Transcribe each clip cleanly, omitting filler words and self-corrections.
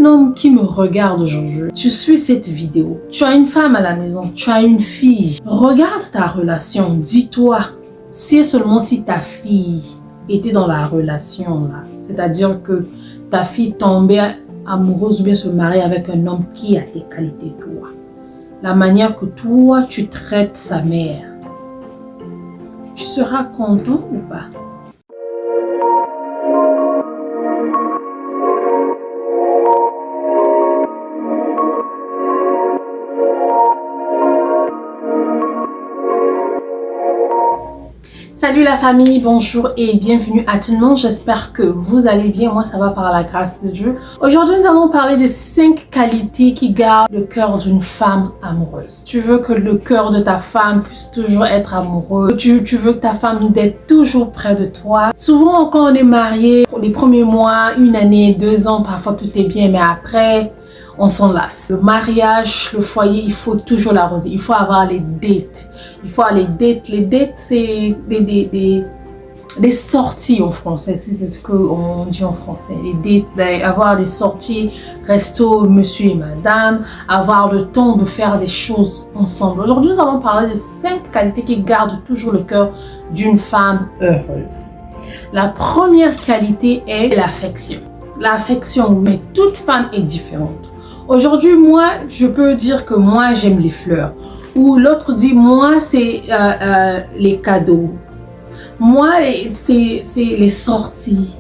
un homme qui me regarde aujourd'hui, tu suis cette vidéo, tu as une femme à la maison, tu as une fille, regarde ta relation, dis-toi, si et seulement si ta fille était dans la relation là, c'est-à-dire que ta fille tombait amoureuse ou bien se marier avec un homme qui a tes qualités toi, la manière que toi tu traites sa mère, tu seras content ou pas? Salut la famille, bonjour et bienvenue à tout le monde. J'espère que vous allez bien. Moi, ça va par la grâce de Dieu. Aujourd'hui, nous allons parler des 5 qualités qui gardent le cœur d'une femme amoureuse. Tu veux que le cœur de ta femme puisse toujours être amoureux. Tu veux que ta femme soit toujours près de toi. Souvent, quand on est marié, les premiers mois, 1 année, 2 ans, parfois tout est bien, mais après, on s'en lasse. Le mariage, le foyer, il faut toujours l'arroser. Il faut avoir les dates. Il faut aller date. Les dates, c'est des sorties en français. C'est ce qu'on dit en français. Les dates, avoir des sorties, resto, monsieur et madame, avoir le temps de faire des choses ensemble. Aujourd'hui, nous allons parler de 5 qualités qui gardent toujours le cœur d'une femme heureuse. La première qualité est l'affection. L'affection, mais toute femme est différente. Aujourd'hui, moi, je peux dire que moi, j'aime les fleurs. Ou l'autre dit, moi, c'est les cadeaux. Moi, c'est les sorties.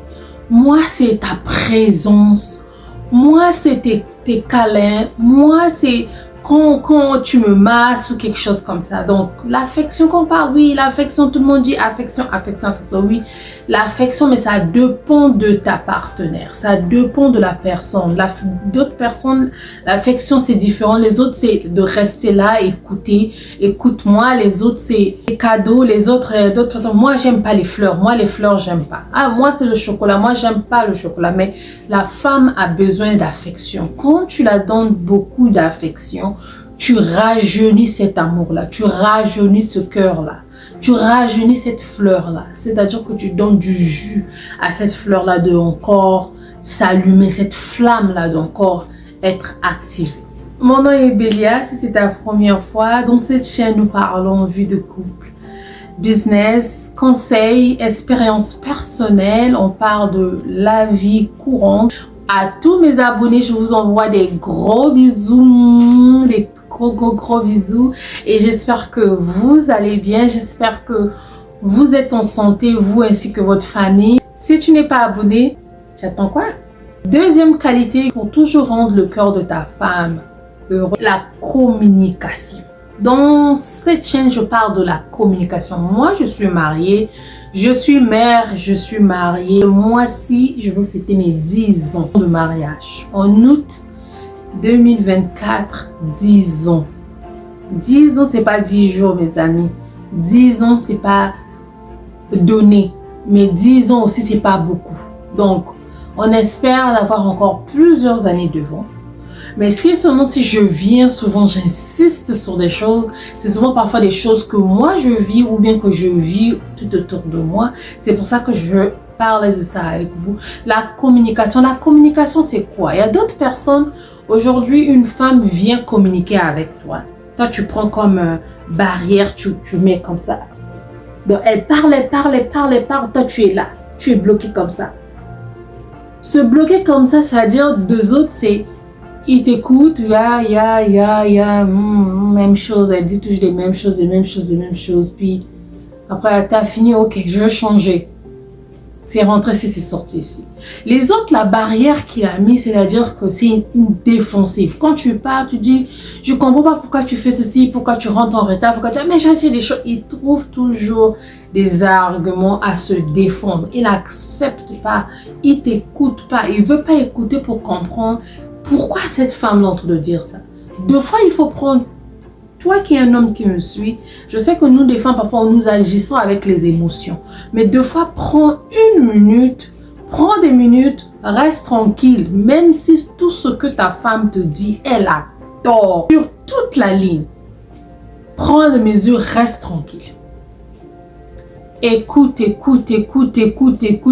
Moi, c'est ta présence. Moi, c'est tes câlins. Moi, c'est quand tu me masses ou quelque chose comme ça. Donc, l'affection qu'on parle, oui, l'affection, tout le monde dit affection, oui. L'affection, mais ça dépend de ta partenaire. Ça dépend de la personne. D'autres personnes, l'affection, c'est différent. Les autres, c'est de rester là, écouter. Écoute-moi. Les autres, c'est les cadeaux. Les autres, d'autres personnes. Moi, j'aime pas les fleurs. Moi, les fleurs, j'aime pas. Ah, moi, c'est le chocolat. Moi, j'aime pas le chocolat. Mais la femme a besoin d'affection. Quand tu la donnes beaucoup d'affection, tu rajeunis cet amour-là. Tu rajeunis ce cœur-là. Tu rajeunis cette fleur-là. C'est-à-dire que tu donnes du jus à cette fleur-là de encore s'allumer, cette flamme-là d'encore être active. Mon nom est Bélia, si c'est ta première fois. Dans cette chaîne, nous parlons vie de couple, business, conseils, expériences personnelles. On parle de la vie courante. À tous mes abonnés, je vous envoie des gros bisous, des gros bisous, et j'espère que vous allez bien, j'espère que vous êtes en santé, vous ainsi que votre famille. Si tu n'es pas abonné, j'attends quoi? Deuxième qualité pour toujours rendre le cœur de ta femme heureux, la communication. Dans cette chaîne, je parle de la communication. Moi, je suis mariée, je suis mère, je suis mariée. Ce mois-ci, je veux fêter mes 10 ans de mariage. En août 2024, 10 ans. 10 ans, c'est pas 10 jours, mes amis. 10 ans, c'est pas donné. Mais 10 ans aussi, c'est pas beaucoup. Donc, on espère d'avoir encore plusieurs années devant. Mais si seulement si je viens souvent, j'insiste sur des choses, c'est souvent parfois des choses que moi je vis ou bien que je vis tout autour de moi. C'est pour ça que je veux parler de ça avec vous. La communication c'est quoi? Il y a d'autres personnes, aujourd'hui une femme vient communiquer avec toi. Toi tu prends comme barrière, tu mets comme ça. Donc elle parle, toi tu es là, tu es bloqué comme ça. Se bloquer comme ça, c'est-à-dire deux autres c'est... Il t'écoute, même chose, elle dit toujours les mêmes choses, puis après t'as fini, ok, je veux changer. C'est rentré ici, c'est sorti ici. Les autres, la barrière qu'il a mis, c'est-à-dire que c'est une défensive. Quand tu pars, tu dis, je comprends pas pourquoi tu fais ceci, pourquoi tu rentres en retard, pourquoi tu... Mais j'ai des choses, il trouve toujours des arguments à se défendre. Il n'accepte pas, il t'écoute pas, il veut pas écouter pour comprendre. Pourquoi cette femme est en train de dire ça? Deux fois, il faut prendre... Toi qui es un homme qui me suit, je sais que nous, des femmes, parfois, nous agissons avec les émotions. Mais deux fois, prends 1 minute, prends des minutes, reste tranquille. Même si tout ce que ta femme te dit, elle a tort. Sur toute la ligne, prends des mesures, reste tranquille. Écoute.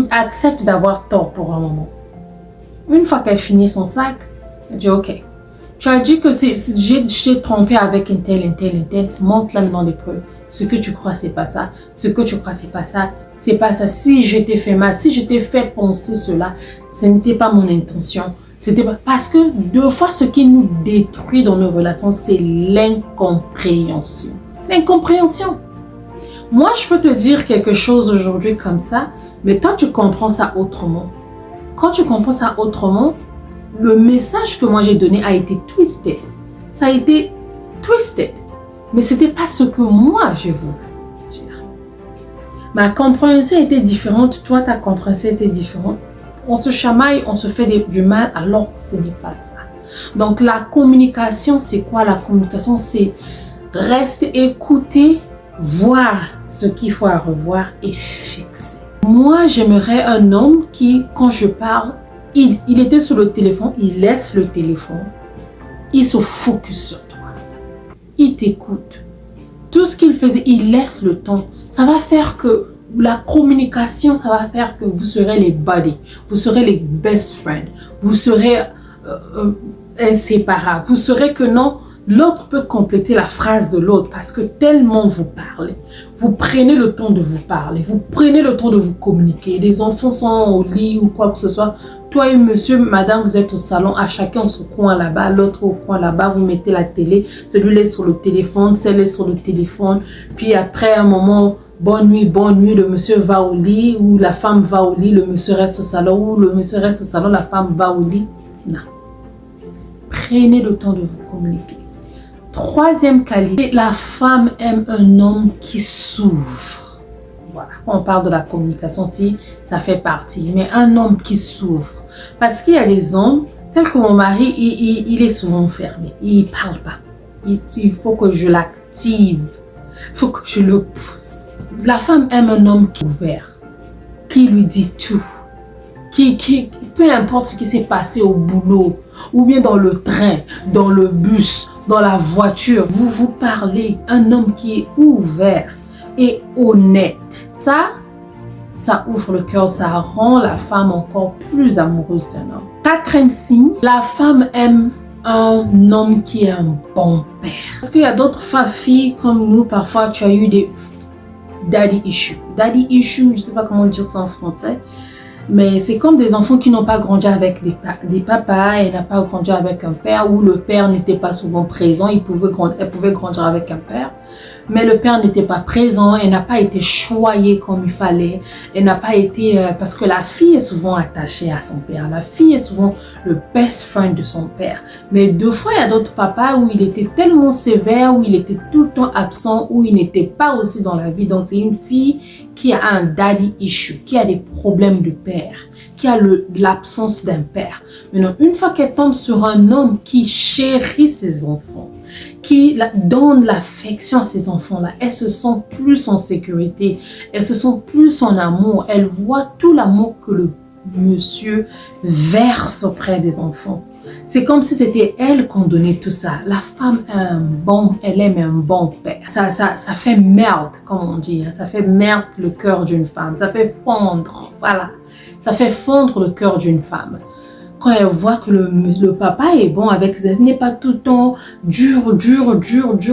Accepte d'avoir tort pour un moment. Une fois qu'elle finit son sac, Elle dit ok. Tu as dit que je t'ai trompé avec un tel. Montre-la maintenant les preuves. Ce que tu crois, c'est pas ça. Ce que tu crois, c'est pas ça. C'est pas ça. Si je t'ai fait mal, si je t'ai fait penser cela, ce n'était pas mon intention. C'était pas... Parce que deux fois, ce qui nous détruit dans nos relations, c'est l'incompréhension. L'incompréhension. Moi, je peux te dire quelque chose aujourd'hui comme ça, mais toi, tu comprends ça autrement. Quand tu comprends ça autrement, le message que moi j'ai donné a été twisted. Ça a été twisted. Mais ce n'était pas ce que moi j'ai voulu dire. Ma compréhension était différente. Toi, ta compréhension était différente. On se chamaille, on se fait du mal alors que ce n'est pas ça. Donc la communication, c'est quoi la communication? C'est rester, écouter, voir ce qu'il faut à revoir et fixer. Moi, j'aimerais un homme qui, quand je parle, il était sur le téléphone, il laisse le téléphone, il se focus sur toi, il t'écoute. Tout ce qu'il faisait, il laisse le temps. Ça va faire que la communication, ça va faire que vous serez les buddies, vous serez les best friends, vous serez inséparables, vous serez que non, l'autre peut compléter la phrase de l'autre parce que tellement vous parlez. Vous prenez le temps de vous parler, vous prenez le temps de vous communiquer. Les enfants sont au lit ou quoi que ce soit. Toi et monsieur, madame, vous êtes au salon, à chacun son coin là-bas, l'autre au coin là-bas, vous mettez la télé, celui-là est sur le téléphone, celle est sur le téléphone. Puis après un moment, bonne nuit, le monsieur va au lit ou la femme va au lit, le monsieur reste au salon ou le monsieur reste au salon, la femme va au lit. Non. Prenez le temps de vous communiquer. Troisième qualité, la femme aime un homme qui s'ouvre. Voilà, quand on parle de la communication, si ça fait partie, mais un homme qui s'ouvre. Parce qu'il y a des hommes, tel que mon mari, il est souvent fermé, il ne parle pas. Il faut que je l'active, il faut que je le pousse. La femme aime un homme qui est ouvert, qui lui dit tout, qui peu importe ce qui s'est passé au boulot, ou bien dans le train, dans le bus, dans la voiture, vous parlez, un homme qui est ouvert et honnête. Ça ouvre le cœur, ça rend la femme encore plus amoureuse d'un homme. Quatrième signe, la femme aime un homme qui est un bon père. Parce qu'il y a d'autres filles comme nous, parfois tu as eu des daddy issues. Daddy issues, je ne sais pas comment dire ça en français. Mais c'est comme des enfants qui n'ont pas grandi avec des papas, et n'ont pas grandi avec un père, où le père n'était pas souvent présent. Elle pouvait grandir avec un père, mais le père n'était pas présent, elle n'a pas été choyée comme il fallait. Elle n'a pas été... parce que la fille est souvent attachée à son père. La fille est souvent le best friend de son père. Mais deux fois, il y a d'autres papas où il était tellement sévère, où il était tout le temps absent, où il n'était pas aussi dans la vie. Donc c'est une fille qui a un daddy issue, qui a des problèmes de père, qui a l'absence d'un père. Maintenant, une fois qu'elle tombe sur un homme qui chérit ses enfants, qui donne l'affection à ses enfants-là, elle se sent plus en sécurité, elle se sent plus en amour, elle voit tout l'amour que le monsieur verse auprès des enfants. C'est comme si c'était elle qu'on donnait tout ça. La femme elle aime un bon père. Ça fait melt, comme on dit. Ça fait melt le cœur d'une femme. Ça fait fondre, voilà. Ça fait fondre le cœur d'une femme. Quand elle voit que le papa est bon avec elle, il n'est pas tout le temps dur.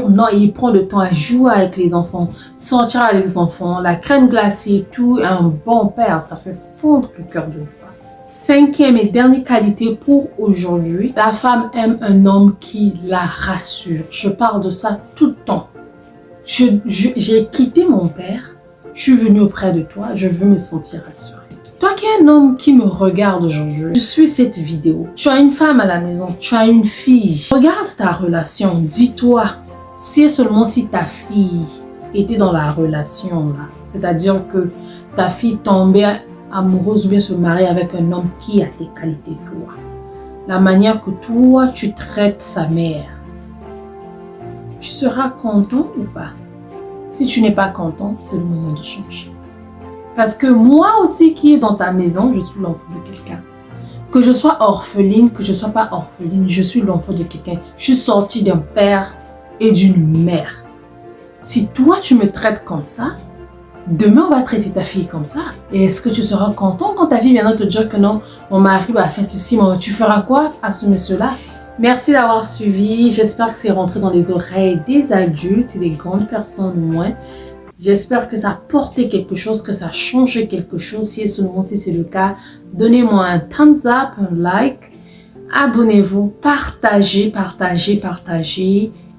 Non, il prend le temps à jouer avec les enfants, sortir avec les enfants, la crème glacée, tout. Un bon père, ça fait fondre le cœur d'une femme. Cinquième et dernière qualité pour aujourd'hui, la femme aime un homme qui la rassure. Je parle de ça tout le temps. J'ai quitté mon père, je suis venue auprès de toi, je veux me sentir rassurée. Toi qui es un homme qui me regarde aujourd'hui, je suis cette vidéo. Tu as une femme à la maison, tu as une fille. Regarde ta relation, dis-toi, si et seulement si ta fille était dans la relation là, c'est-à-dire que ta fille tombait amoureuse ou bien se marier avec un homme qui a tes qualités toi. La manière que toi tu traites sa mère, tu seras content ou pas? Si tu n'es pas content, c'est le moment de changer. Parce que moi aussi qui est dans ta maison, je suis l'enfant de quelqu'un. Que je sois orpheline, que je ne sois pas orpheline, je suis l'enfant de quelqu'un. Je suis sortie d'un père et d'une mère. Si toi tu me traites comme ça, demain, on va traiter ta fille comme ça. Et est-ce que tu seras content quand ta fille viendra te dire que non, mon mari a fait ceci, tu feras quoi à ce monsieur-là? Merci d'avoir suivi. J'espère que c'est rentré dans les oreilles des adultes et des grandes personnes au moins. J'espère que ça a porté quelque chose, que ça a changé quelque chose. Si c'est le cas, donnez-moi un thumbs up, un like. Abonnez-vous, partagez.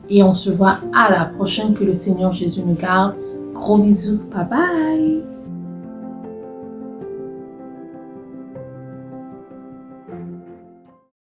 Et on se voit à la prochaine. Que le Seigneur Jésus nous garde. Gros bisous. Bye bye.